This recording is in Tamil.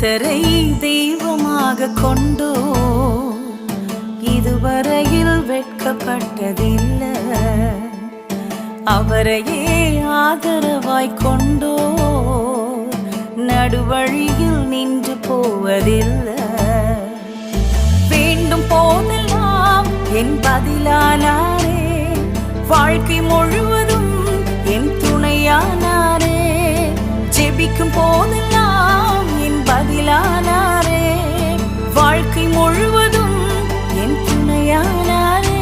கர்த்தரை தெய்வமாக கொண்டோ இதுவரையில் வெட்கப்பட்டதில்லை. அவரையே ஆதரவாய் கொண்டோ நடுவழியில் நின்று போவதில்லை. வேண்டும் போதெல்லாம் என் பதிலானாரே, வாழ்க்கை முழுவதும் என் துணையானாரே. ஜெபிக்கும் போதெல்லாம் என் பதிலானாரே, வாழ்க்கை முழுவதும் என் துணையானாரே.